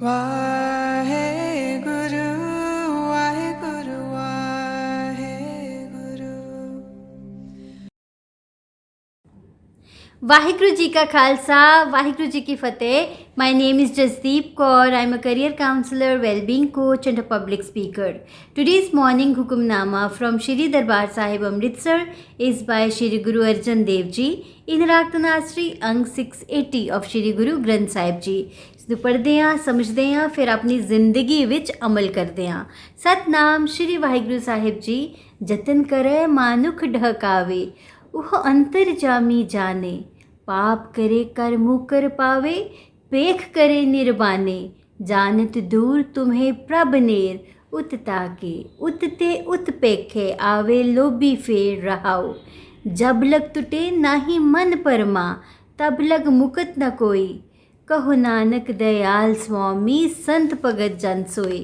ਵਾਹਿਗੁਰੂ ਵਾਹਿਗੁਰੂ ਵਾਹਿਗੁਰੂ। वाहिगुरु जी का खालसा वाहिगुरु जी की फतेह। My name is Jasdeep Kaur. I am a career counselor, well-being coach and a public speaker. Today's morning Hukamnama from Shri Darbar Sahib Amritsar is by Shri Guru Arjan Dev Ji in Raktanasri Ang 680 of Shri Guru Granth Sahib Ji। ਇਸਨੂੰ ਪੜ੍ਹਦੇ ਹਾਂ, ਸਮਝਦੇ ਹਾਂ, ਫਿਰ ਆਪਣੀ ਜ਼ਿੰਦਗੀ ਵਿੱਚ ਅਮਲ ਕਰਦੇ ਹਾਂ। ਸਤਨਾਮ ਸ਼੍ਰੀ ਵਾਹਿਗੁਰੂ ਸਾਹਿਬ ਜੀ। ਜਤਨ ਕਰੇ ਮਾਨੁਖ ਢਹਕਾਵੇ, ਉਹ ਅੰਤਰਜਾਮੀ ਜਾਣੇ। पाप करे कर मुकर पावे, पेख करे निर्बाने। जानत दूर तुम्हें प्रभ नेर, उत ताके उतते उत पेखे। आवे लोभी फेर रहाओ, जब लग टुटे नाही मन परमा, तब लग मुकत न कोई। कहो नानक दयाल स्वामी, संत भगत जन सोई।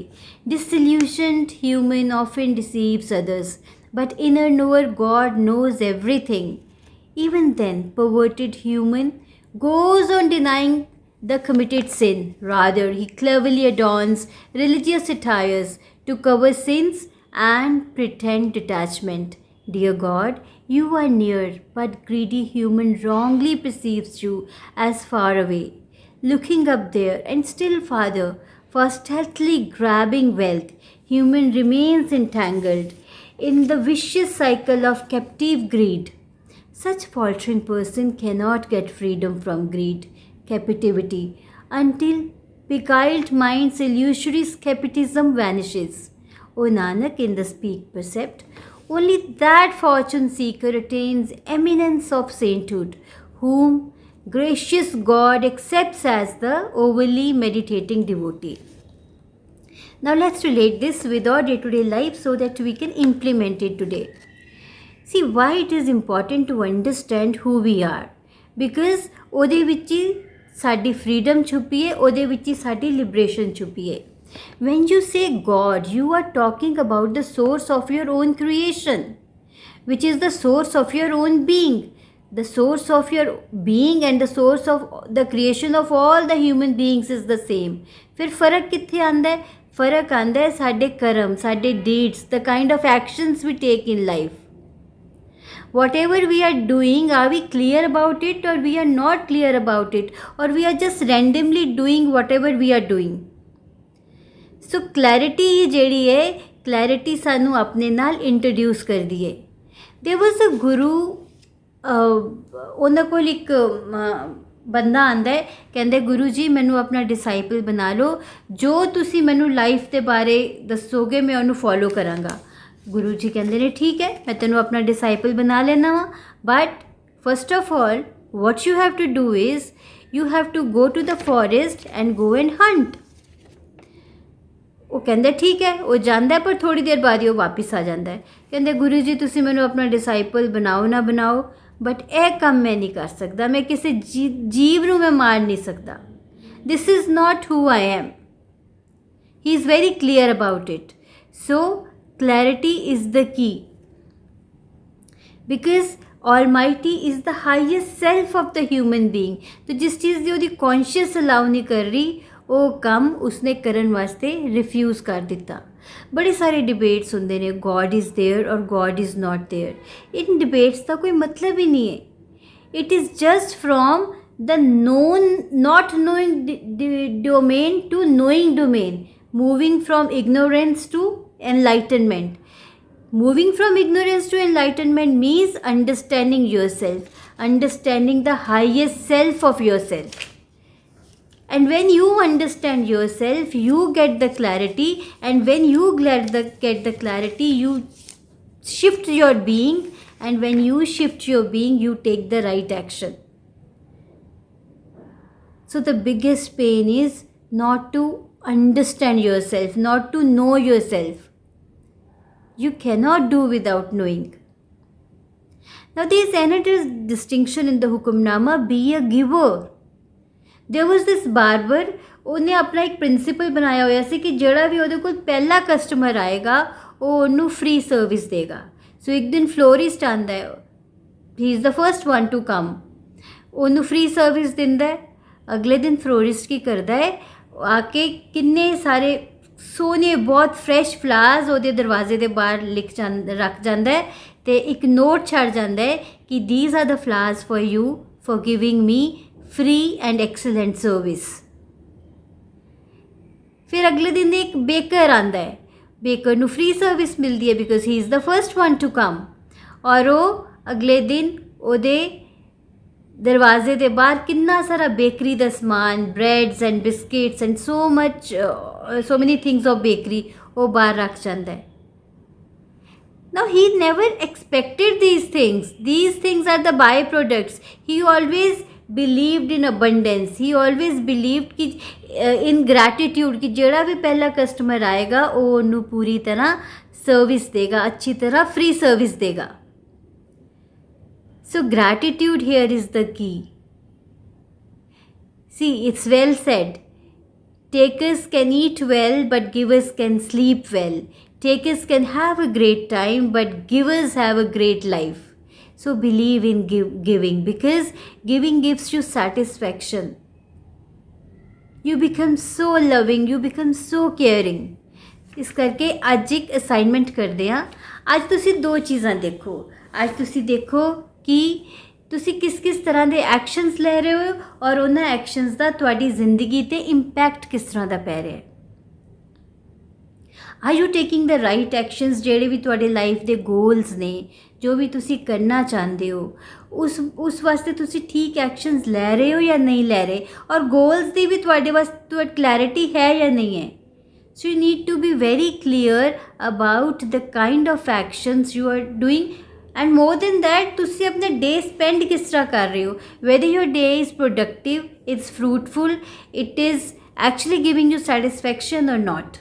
Disillusioned human often deceives others, but inner knower God knows everything. Even then, perverted human goes on denying the committed sin. Rather, he cleverly adorns religious attires to cover sins and pretend detachment. Dear God, you are near, but greedy human wrongly perceives you as far away, looking up there and still farther for stealthily grabbing wealth. Human remains entangled in the vicious cycle of captive greed. Such faltering person cannot get freedom from greed, captivity, until beguiled mind's illusory skepticism vanishes. O Nanak, in the speak precept, only that fortune seeker attains eminence of sainthood, whom gracious God accepts as the overly meditating devotee. Now let's relate this with our day-to-day life so that we can implement it today. See why it is important to understand who we are, because ਉਹਦੇ ਵਿੱਚ ਹੀ ਸਾਡੀ freedom ਛੁਪੀ ਹੈ, ਉਹਦੇ ਵਿੱਚ ਹੀ ਸਾਡੀ liberation ਛੁਪੀ ਹੈ। When you say God, you are talking about the source of your own creation, which is the source of your own being. The source of your being and the source of the creation of all the human beings is the same. ਫਿਰ ਫਰਕ ਕਿੱਥੇ ਆਉਂਦਾ ਹੈ? ਫਰਕ ਆਉਂਦਾ ਹੈ ਸਾਡੇ ਕਰਮ, ਸਾਡੇ deeds, the kind of actions we take in life. Whatever we are doing, are we clear about it or we are not clear about it, or we are just randomly doing whatever we are doing? So clarity ਜਿਹੜੀ ਹੈ, clarity ਸਾਨੂੰ ਆਪਣੇ ਨਾਲ introduce ਕਰਦੀ ਹੈ। There was a guru, ਉਹਨਾਂ ਕੋਲ ਇੱਕ ਬੰਦਾ ਆਂਦਾ ਹੈ, ਕਹਿੰਦੇ ਗੁਰੂ ਜੀ ਮੈਨੂੰ ਆਪਣਾ ਡਿਸਾਈਪਲ ਬਣਾ ਲਓ, ਜੋ ਤੁਸੀਂ ਮੈਨੂੰ ਲਾਈਫ ਦੇ ਬਾਰੇ ਦੱਸੋਗੇ ਮੈਂ ਉਹਨੂੰ ਫੋਲੋ ਕਰਾਂਗਾ। गुरु जी कहते हैं ठीक है, मैं तेनों अपना डिसाइपल बना लेना वा, but first of all what you have to do is you have to go to the forest and go and hunt. वो कहते ठीक है, वो जाता है पर थोड़ी देर बाद ही वो वापस आ जाता है। कहते गुरु जी तुसी मैनू अपना डिसाइपल बनाओ ना बनाओ, बट यह काम मैं नहीं कर सकता, मैं किसी जीव नूं मैं मार नहीं सकता। This is not who I am. He is very clear about it. So clarity is the key, because Almighty is the highest self of the human being. तो जिस चीज़ ਦੀ ਉਹਦੀ conscious allow ਨਹੀਂ ਕਰ ਰਹੀ, ਉਹ ਕੰਮ ਉਸਨੇ ਕਰਨ ਵਾਸਤੇ ਰਿਫਿਊਜ਼ ਕਰ ਦਿੱਤਾ। ਬੜੇ ਸਾਰੇ ਡਿਬੇਟਸ ਹੁੰਦੇ ਨੇ, God is there or God is not there. ਇਨ ਡਿਬੇਟਸ ਦਾ ਕੋਈ ਮਤਲਬ ਹੀ ਨਹੀਂ ਹੈ। It is just from the known, not knowing domain to knowing domain, moving from ignorance to enlightenment. Moving from ignorance to enlightenment means understanding yourself, understanding the highest self of yourself. And when you understand yourself, you get the clarity, and when you get the clarity, you shift your being, and when you shift your being, you take the right action. So the biggest pain is not to understand yourself, not to know yourself. You cannot do without knowing. Now there is another distinction in the Hukamnama, be a giver. There was this barber, ਉਹਨੇ ਆਪਣਾ ਇੱਕ principal ਬਣਾਇਆ ਹੋਇਆ ਸੀ ਕਿ ਜਿਹੜਾ ਵੀ ਉਹਦੇ ਕੋਲ ਪਹਿਲਾ ਕਸਟਮਰ ਆਏਗਾ ਉਹ ਉਹਨੂੰ ਫ੍ਰੀ ਸਰਵਿਸ ਦੇਗਾ। ਸੋ ਇੱਕ ਦਿਨ ਫਲੋਰਿਸਟ ਆਉਂਦਾ ਹੈ, he is the first one to come, ਉਹਨੂੰ ਫ੍ਰੀ ਸਰਵਿਸ ਦਿੰਦਾ ਹੈ। ਅਗਲੇ ਦਿਨ ਫਲੋਰਿਸਟ ਕੀ ਕਰਦਾ ਹੈ, आके किन्ने सारे सोने बहुत फ्रैश फ्लावर्स ਉਹਦੇ ਦਰਵਾਜ਼ੇ ਦੇ ਬਾਹਰ ਰੱਖ ਜਾਂਦਾ ਹੈ ਤੇ ਇੱਕ ਨੋਟ ਛੱਡ ਜਾਂਦਾ ਹੈ ਕਿ these are the flowers for you for giving me free and excellent service। ਫਿਰ ਅਗਲੇ ਦਿਨ ਇੱਕ ਬੇਕਰ ਆਂਦਾ ਹੈ, ਬੇਕਰ ਨੂੰ ਫ੍ਰੀ ਸਰਵਿਸ ਮਿਲਦੀ ਹੈ because he is the first one to come, ਔਰ ਉਹ ਅਗਲੇ ਦਿਨ ਉਹਦੇ ਦਰਵਾਜ਼ੇ ਦੇ ਬਾਹਰ ਕਿੰਨਾ ਸਾਰਾ ਬੇਕਰੀ ਦਾ ਸਮਾਨ, breads and biscuits and so ਮੈਨੀ ਥਿੰਗਸ ਆਫ ਬੇਕਰੀ ਉਹ ਬਾਹਰ ਰੱਖ ਜਾਂਦਾ ਹੈ। Now he never expected these things. These things are the byproducts. He always believed in abundance. He always believed कि in gratitude कि ਜਿਹੜਾ ਵੀ ਪਹਿਲਾ ਕਸਟਮਰ ਆਏਗਾ ਉਹ ਉਹਨੂੰ ਪੂਰੀ ਤਰ੍ਹਾਂ ਸਰਵਿਸ ਦੇਗਾ, ਅੱਛੀ ਤਰ੍ਹਾਂ ਫ੍ਰੀ ਸਰਵਿਸ ਦੇਗਾ। So gratitude here is the key. See, it's well said. Takers can eat well, but givers can sleep well. Takers can have a great time, but givers have a great life. So believe in giving, because giving gives you satisfaction. You become so loving, you become so caring. ਇਸ ਕਰਕੇ ਅੱਜ ਇੱਕ assignment ਕਰਦੇ ਹਾਂ। ਅੱਜ ਤੁਸੀਂ ਦੋ ਚੀਜ਼ਾਂ ਦੇਖੋ। ਅੱਜ ਤੁਸੀਂ ਦੇਖੋ ਕਿ ਤੁਸੀਂ ਕਿਸ ਤਰ੍ਹਾਂ ਦੇ ਐਕਸ਼ਨਸ ਲੈ ਰਹੇ ਹੋ ਔਰ ਉਹਨਾਂ ਐਕਸ਼ਨਸ ਦਾ ਤੁਹਾਡੀ ਜ਼ਿੰਦਗੀ 'ਤੇ ਇੰਪੈਕਟ ਕਿਸ ਤਰ੍ਹਾਂ ਦਾ ਪੈ ਰਿਹਾ ਹੈ। Are you taking the right actions? ਜਿਹੜੇ ਵੀ ਤੁਹਾਡੇ ਲਾਈਫ ਦੇ ਗੋਲਸ ਨੇ, ਜੋ ਵੀ ਤੁਸੀਂ ਕਰਨਾ ਚਾਹੁੰਦੇ ਹੋ, ਉਸ ਵਾਸਤੇ ਤੁਸੀਂ ਠੀਕ ਐਕਸ਼ਨਸ ਲੈ ਰਹੇ ਹੋ ਜਾਂ ਨਹੀਂ ਲੈ ਰਹੇ, ਔਰ ਗੋਲਸ ਦੀ ਵੀ ਤੁਹਾਡੇ ਵਾਸਤੇ ਕਲੈਰਿਟੀ ਹੈ ਜਾਂ ਨਹੀਂ ਹੈ। So you need to be very clear about the kind of actions you are doing, and more than that ਤੁਸੀਂ ਆਪਣੇ ਡੇ ਸਪੈਂਡ ਕਿਸ ਤਰ੍ਹਾਂ ਕਰ ਰਹੇ ਹੋ। Whether your day is productive, it's fruitful, it is actually giving you satisfaction ਔਰ not.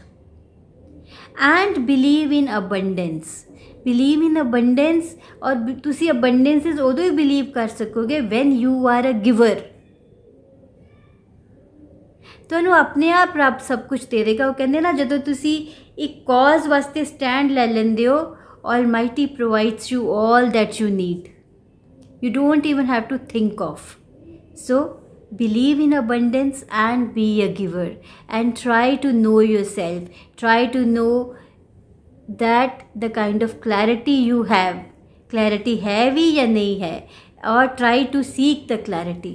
And believe in abundance. Believe in abundance, और तुसी abundances उदों ही believe कर सकोगे when you are a giver। ਤੁਹਾਨੂੰ ਆਪਣੇ ਆਪ ਰੱਬ ਸਭ ਕੁਝ ਦੇ ਦੇਗਾ। ਉਹ ਕਹਿੰਦੇ ਨਾ, ਜਦੋਂ ਤੁਸੀਂ ਇੱਕ ਕਾਜ਼ ਵਾਸਤੇ ਸਟੈਂਡ ਲੈ ਲੈਂਦੇ ਹੋ, Almighty provides you all that you need. You don't even have to think of. So believe in abundance and be a giver, and try to know yourself. Try to know that the kind of clarity you have, clarity है भी या नहीं है, और try to seek the clarity.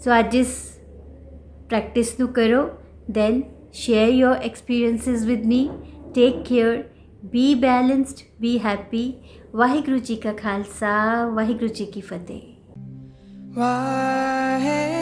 So आज इस practice ਨੂੰ करो, then share your experiences with me. Take care, be balanced, be happy. Waheguru ji ਕਾ ਖਾਲਸਾ, ਵਾਹਿਗੁਰੂ ਜੀ ਕੀ ਫਤਿਹ। ਵਾਹਿਗੁਰੂ